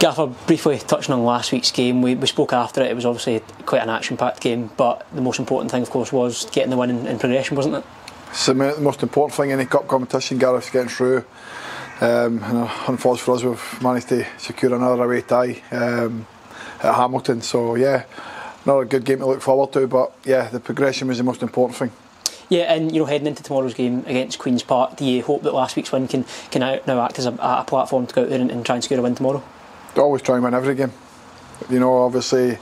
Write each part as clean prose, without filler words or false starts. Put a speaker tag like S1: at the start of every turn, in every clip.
S1: Gaffer, briefly touching on last week's game, we spoke after it. It was obviously quite an action-packed game, but the most important thing, of course, was getting the win in progression, wasn't it?
S2: It's the most important thing in any cup competition. Gareth's getting through, and unfortunately for us, we've managed to secure another away tie at Hamilton. So yeah, another good game to look forward to. But yeah, the progression was the most important thing.
S1: Yeah, and heading into tomorrow's game against Queen's Park, do you hope that last week's win can now act as a platform to go out there and try and secure a win tomorrow?
S2: Always try and win every game. Obviously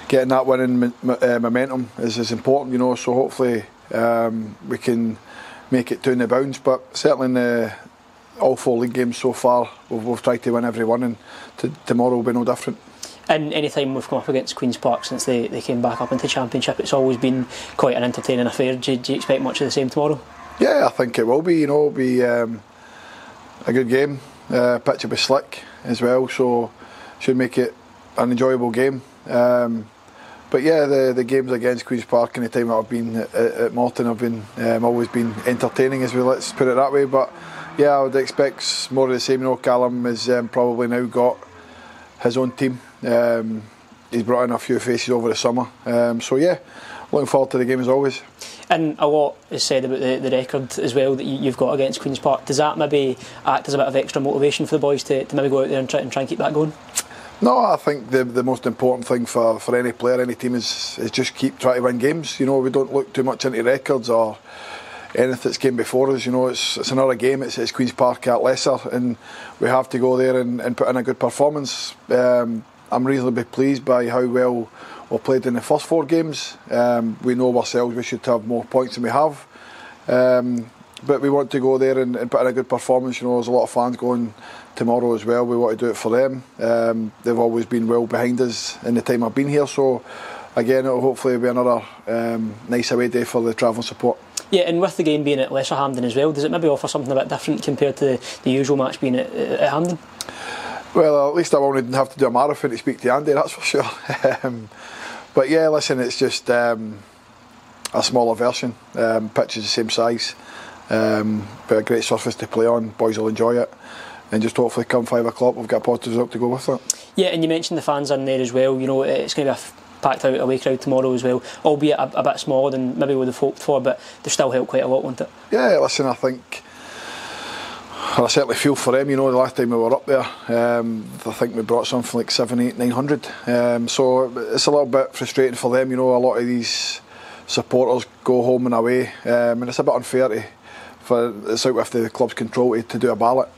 S2: getting that winning momentum is important. So hopefully we can make it 2 in the bounds. But certainly in all 4 league games so far, we've tried to win every one, and tomorrow will be no different.
S1: And any time we've come up against Queen's Park since they came back up into Championship, it's always been quite an entertaining affair. Do you expect much of the same tomorrow? Yeah,
S2: I think it will be. It'll be a good game. Pitch will be slick as well, so should make it an enjoyable game. But yeah, the games against Queen's Park and the time that I've been at Morton have been always been entertaining, let's put it that way. But yeah, I would expect more of the same. Callum has probably now got his own team. He's brought in a few faces over the summer. So yeah, looking forward to the game as always. And
S1: a lot is said about the record as well that you've got against Queen's Park. Does that maybe act as a bit of extra motivation for the boys to maybe go out there and try and keep that going?
S2: No, I think the most important thing for any player, any team is just keep trying to win games. We don't look too much into records or anything that's came before us. It's another game. It's Queen's Park at Lesser, and we have to go there and put in a good performance. I'm reasonably pleased by how well we played in the first 4 games. We know ourselves we should have more points than we have, but we want to go there and put in a good performance. There's a lot of fans going tomorrow as well. We want to do it for them. They've always been well behind us in the time I've been here, so again, it'll hopefully be another nice away day for the travelling support. Yeah, and with the game being at Lesser Hampden as well, does it maybe offer something a bit different compared to the usual match being at Hampden? Well, at least I won't have to do a marathon to speak to Andy, that's for sure. But yeah, listen, it's just a smaller version. Pitch is the same size, but a great surface to play on. Boys will enjoy it, and just hopefully come 5 o'clock we've got a positive result to go with that. Yeah, and you mentioned the fans in there as well. It's going to be a packed out away crowd tomorrow as well, albeit a bit smaller than maybe we would have hoped for, but they still help quite a lot, won't it? Yeah, listen, I certainly feel for them. The last time we were up there, I think we brought something like 700, 800, 900. So it's a little bit frustrating for them. A lot of these supporters go home and away, and it's a bit unfair it's out with the club's control to do a ballot,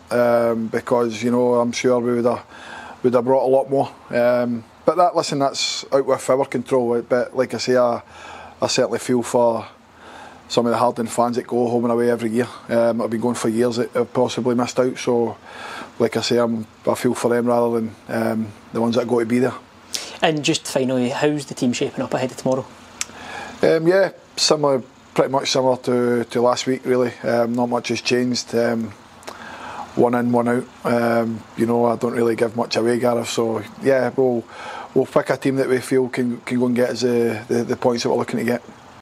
S2: because I'm sure we would have brought a lot more. But that's out with our control. But like I say, I certainly feel for some of the Harden fans that go home and away every year. I've been going for years that have possibly missed out. So, like I say, I feel for them rather than the ones that go to be there. And just finally, how's the team shaping up ahead of tomorrow? Yeah, pretty much similar to last week, really. Not much has changed. One in, one out. I don't really give much away, Gareth. So yeah, we'll pick a team that we feel can go and get us the points that we're looking to get.